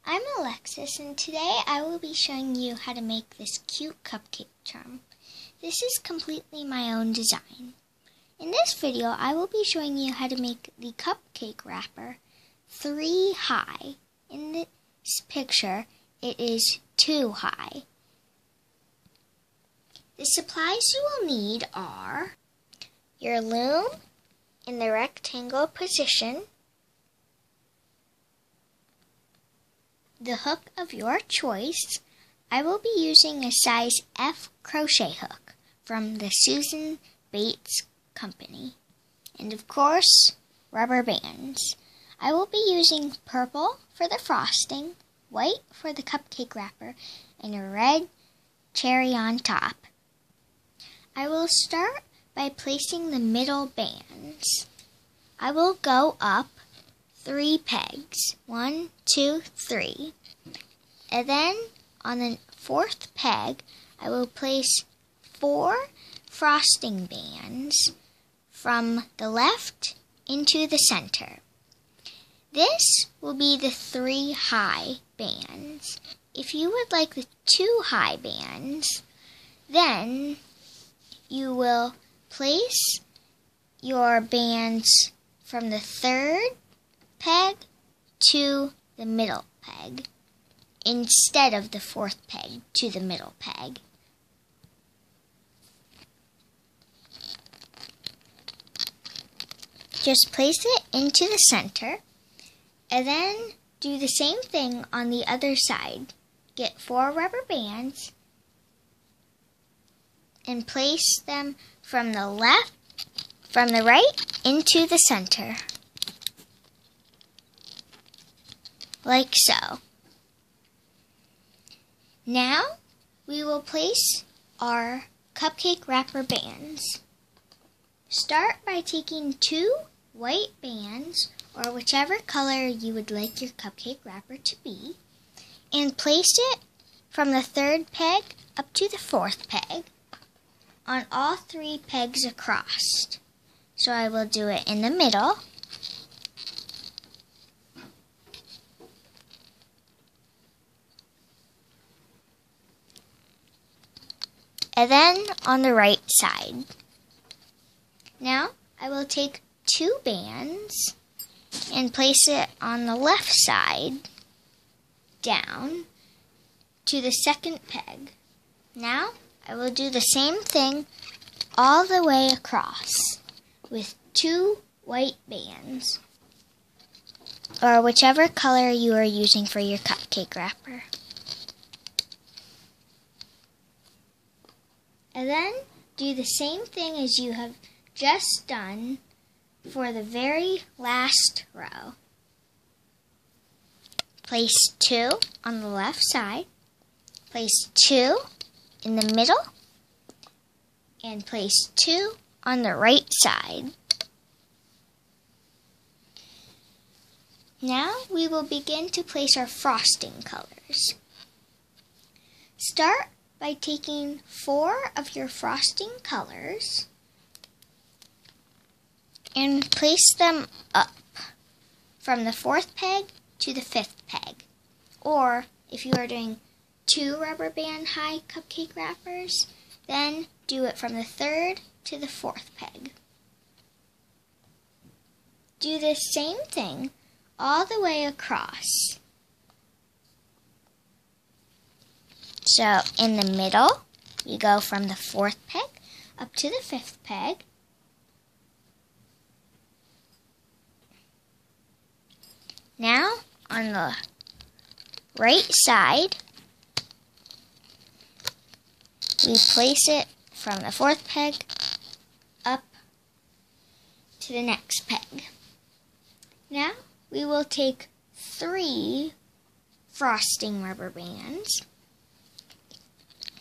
I'm Alexis, and today I will be showing you how to make this cute cupcake charm. This is completely my own design. In this video, I will be showing you how to make the cupcake wrapper 3 high. In this picture, it is 2 high. The supplies you will need are your loom in the rectangle position, the hook of your choice. I will be using a size F crochet hook from the Susan Bates Company. And of course, rubber bands. I will be using purple for the frosting, white for the cupcake wrapper, and a red cherry on top. I will start by placing the middle bands. I will go up 3 pegs, 1, 2, 3. And then on the 4th peg, I will place 4 frosting bands from the left into the center. This will be the 3 high bands. If you would like the 2 high bands, then you will place your bands from the 3rd peg to the middle peg instead of the 4th peg to the middle peg. Just place it into the center and then do the same thing on the other side. Get 4 rubber bands and place them from the right into the center. Like so. Now we will place our cupcake wrapper bands. Start by taking 2 white bands, or whichever color you would like your cupcake wrapper to be, and place it from the 3rd peg up to the 4th peg on all 3 pegs across. So I will do it in the middle, and then on the right side. Now I will take 2 bands and place it on the left side down to the 2nd peg. Now I will do the same thing all the way across with 2 white bands, or whichever color you are using for your cupcake wrapper. And then do the same thing as you have just done for the very last row. Place 2 on the left side, place 2 in the middle, and place 2 on the right side. Now we will begin to place our frosting colors. Start by taking 4 of your frosting colors and place them up from the 4th peg to the 5th peg. Or if you are doing 2 rubber band high cupcake wrappers, then do it from the 3rd to the 4th peg. Do the same thing all the way across. So in the middle, you go from the 4th peg up to the 5th peg. Now on the right side, we place it from the 4th peg up to the next peg. Now we will take 3 frosting rubber bands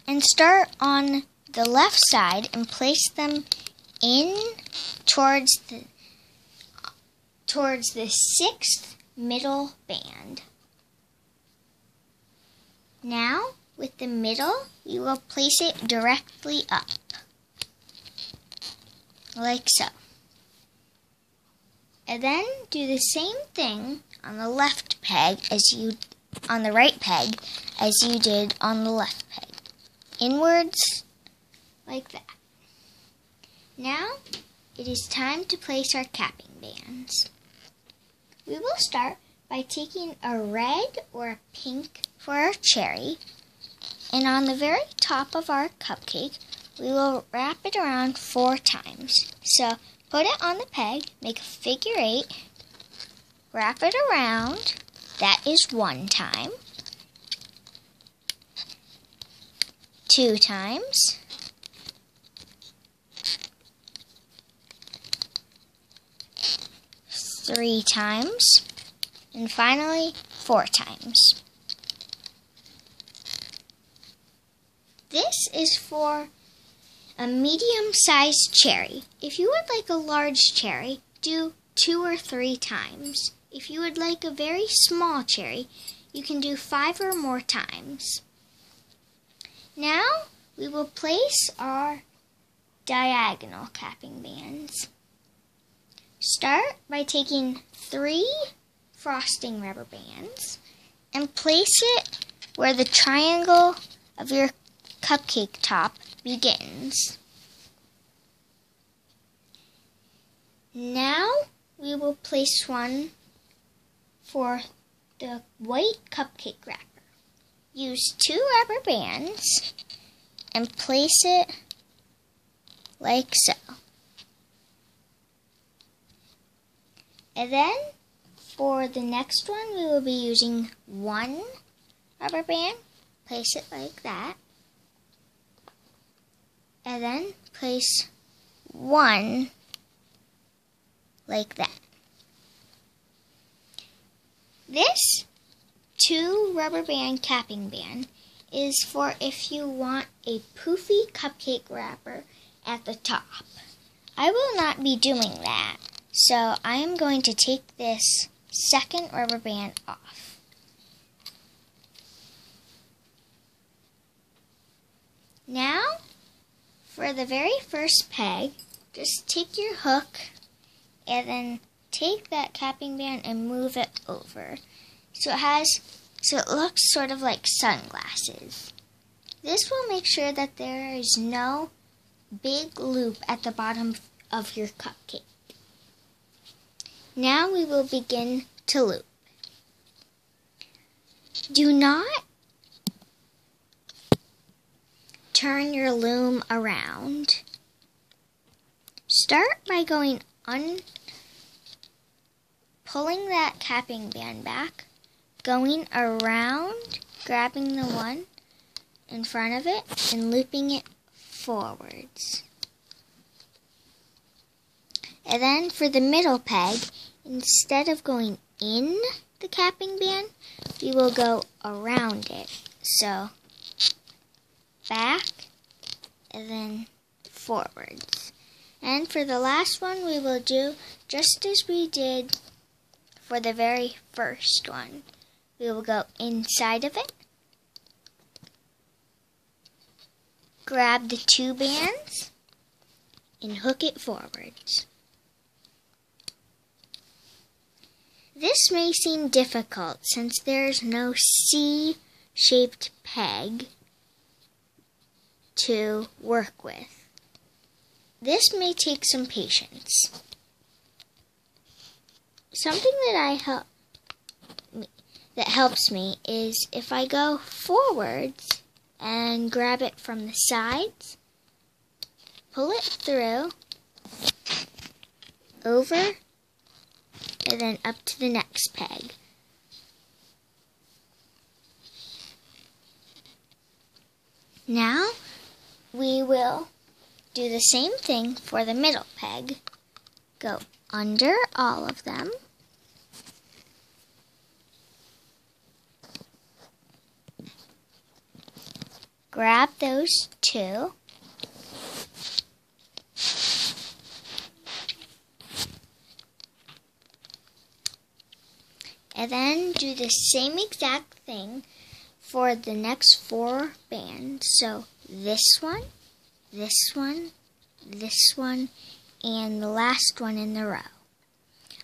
and start on the left side and place them in towards the 6th middle band. Now with the middle, we will place it directly up, like so. And then do the same thing on the left peg as you on the right peg as you did on the left peg. Inwards, like that. Now, it is time to place our capping bands. We will start by taking a red or a pink for our cherry, and on the very top of our cupcake, we will wrap it around 4 times. So, put it on the peg, make a figure 8, wrap it around, that is 1 time, 2 times, 3 times, and finally 4 times. This is for a medium-sized cherry. If you would like a large cherry, do 2 or 3 times. If you would like a very small cherry, you can do 5 or more times. Now, we will place our diagonal capping bands. Start by taking 3 frosting rubber bands and place it where the triangle of your cupcake top begins. Now we will place one for the white cupcake wrapper. Use 2 rubber bands and place it like so. And then for the next one, we will be using 1 rubber band. Place it like that. And then place 1 like that. This 2 rubber band capping band is for if you want a poofy cupcake wrapper at the top. I will not be doing that, so I am going to take this second rubber band off. Now, for the very first peg, just take your hook and then take that capping band and move it over. So it looks sort of like sunglasses. This will make sure that there is no big loop at the bottom of your cupcake. Now we will begin to loop. Do not turn your loom around. Start by pulling that capping band back, going around, grabbing the one in front of it, and looping it forwards. And then for the middle peg, instead of going in the capping band, we will go around it. So, back, and then forwards. And for the last one, we will do just as we did for the very first one. We will go inside of it, grab the 2 bands, and hook it forwards. This may seem difficult since there's no C-shaped peg to work with. This may take some patience. Something that helps me is if I go forwards and grab it from the sides, pull it through, over, and then up to the next peg. Now we will do the same thing for the middle peg. Go under all of them. Grab those 2. And then do the same exact thing for the next 4 bands. So this one, this one, this one, and the last one in the row.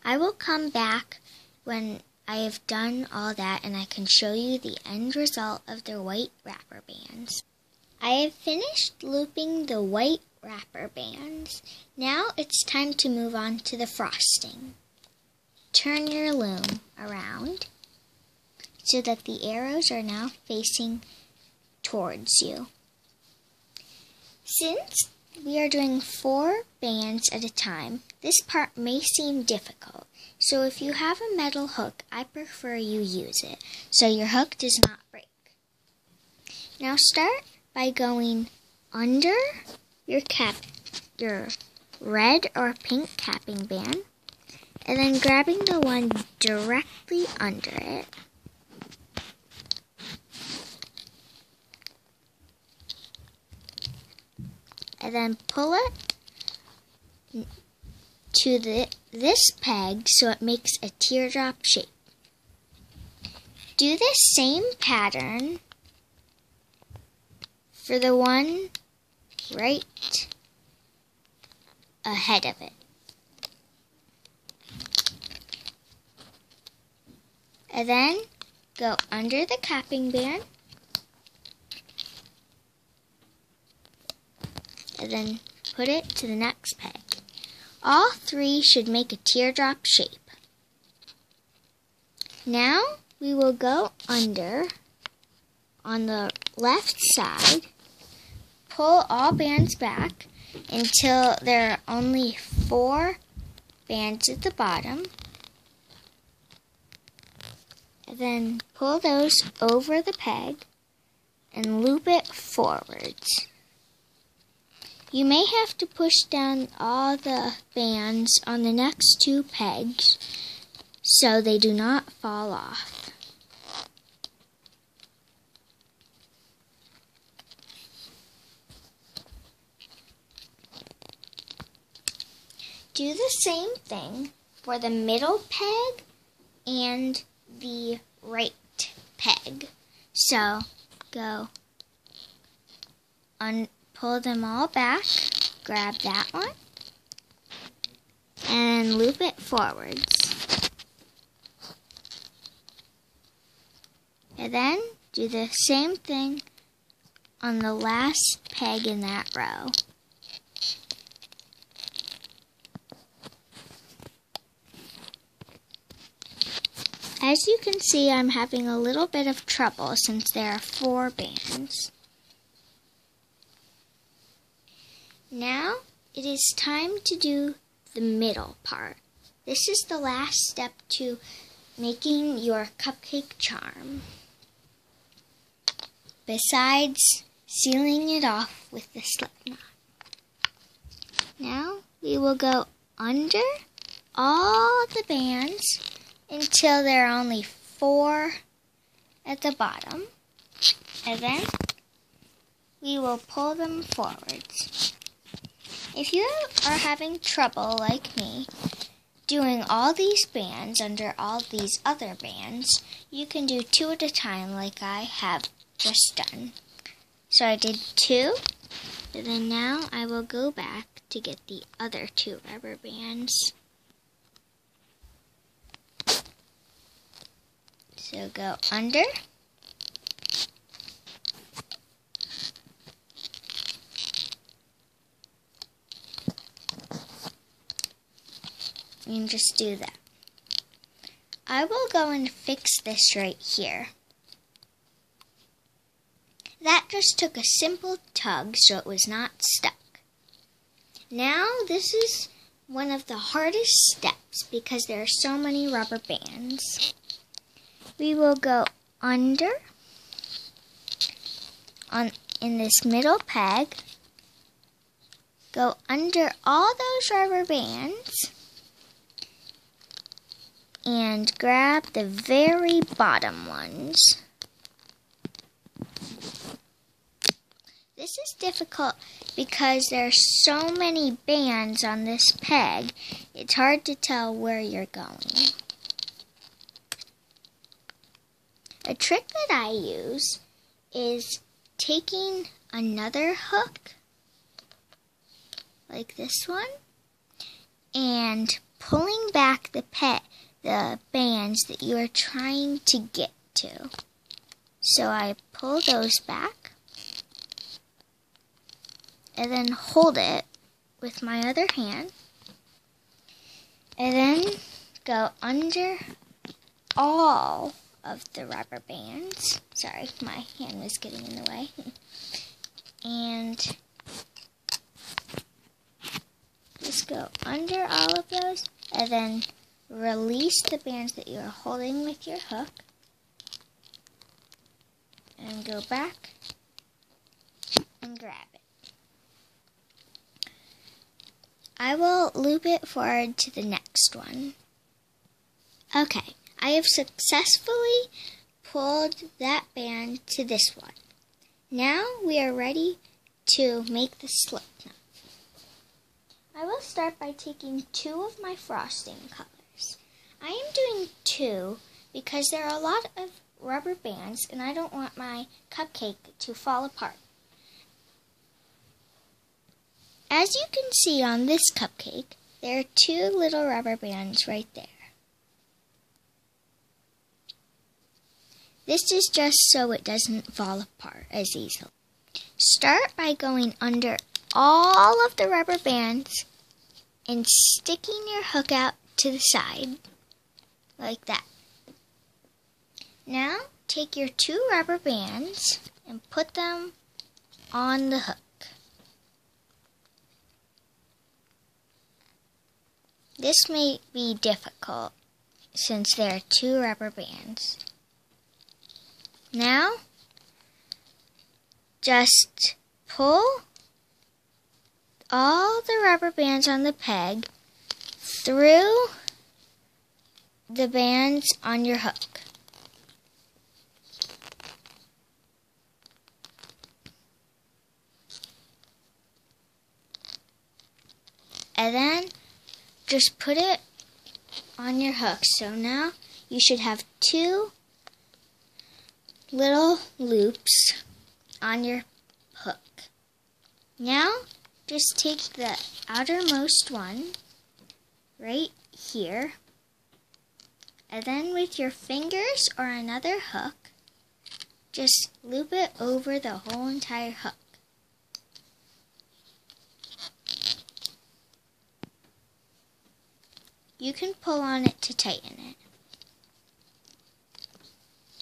I will come back when I have done all that and I can show you the end result of the white wrapper bands. I have finished looping the white wrapper bands. Now it's time to move on to the frosting. Turn your loom around so that the arrows are now facing towards you. Since we are doing 4 bands at a time, this part may seem difficult. So if you have a metal hook, I prefer you use it so your hook does not break. Now start by going under your red or pink capping band and then grabbing the one directly under it. And then pull it to this peg so it makes a teardrop shape. Do this same pattern for the one right ahead of it. And then go under the capping band and then put it to the next peg. All 3 should make a teardrop shape. Now we will go under on the left side, pull all bands back until there are only 4 bands at the bottom, and then pull those over the peg and loop it forwards. You may have to push down all the bands on the next 2 pegs so they do not fall off. Do the same thing for the middle peg and the right peg. So go pull them all back, grab that one, and loop it forwards. And then do the same thing on the last peg in that row. As you can see, I'm having a little bit of trouble since there are 4 bands. Now it is time to do the middle part. This is the last step to making your cupcake charm, besides sealing it off with the slip knot. Now we will go under all the bands until there are only 4 at the bottom, and then we will pull them forwards. If you are having trouble, like me, doing all these bands under all these other bands, you can do 2 at a time like I have just done. So I did 2, and then now I will go back to get the other 2 rubber bands. So go under, and just do that. I will go and fix this right here. That just took a simple tug so it was not stuck. Now this is one of the hardest steps because there are so many rubber bands. We will go under in this middle peg, go under all those rubber bands, and grab the very bottom ones. This is difficult because there are so many bands on this peg, it's hard to tell where you're going. A trick that I use is taking another hook, like this one, and pulling back the the bands that you are trying to get to. So I pull those back and then hold it with my other hand and then go under all of the rubber bands. Sorry, my hand was getting in the way. And just go under all of those and then release the bands that you are holding with your hook and go back and grab it. I will loop it forward to the next one. Okay, I have successfully pulled that band to this one. Now we are ready to make the slip knot. I will start by taking 2 of my frosting colors. I am doing 2 because there are a lot of rubber bands and I don't want my cupcake to fall apart. As you can see on this cupcake, there are 2 little rubber bands right there. This is just so it doesn't fall apart as easily. Start by going under all of the rubber bands and sticking your hook out to the side, like that. Now, take your 2 rubber bands and put them on the hook. This may be difficult since there are 2 rubber bands. Now, just pull all the rubber bands on the peg through the bands on your hook. And then just put it on your hook. So now you should have 2 little loops on your hook. Now just take the outermost one right here and then with your fingers or another hook just loop it over the whole entire hook. You can pull on it to tighten it.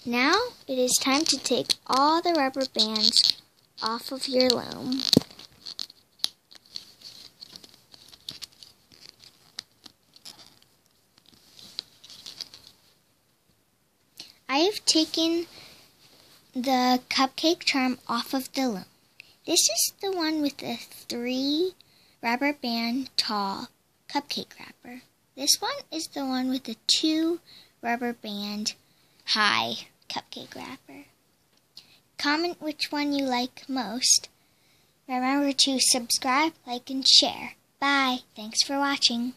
Now it is time to take all the rubber bands off of your loom. I have taken the cupcake charm off of the loom. This is the one with the 3 rubber band tall cupcake wrapper. This one is the one with the 2 rubber band high cupcake wrapper. Comment which one you like most. Remember to subscribe, like, and share. Bye. Thanks for watching.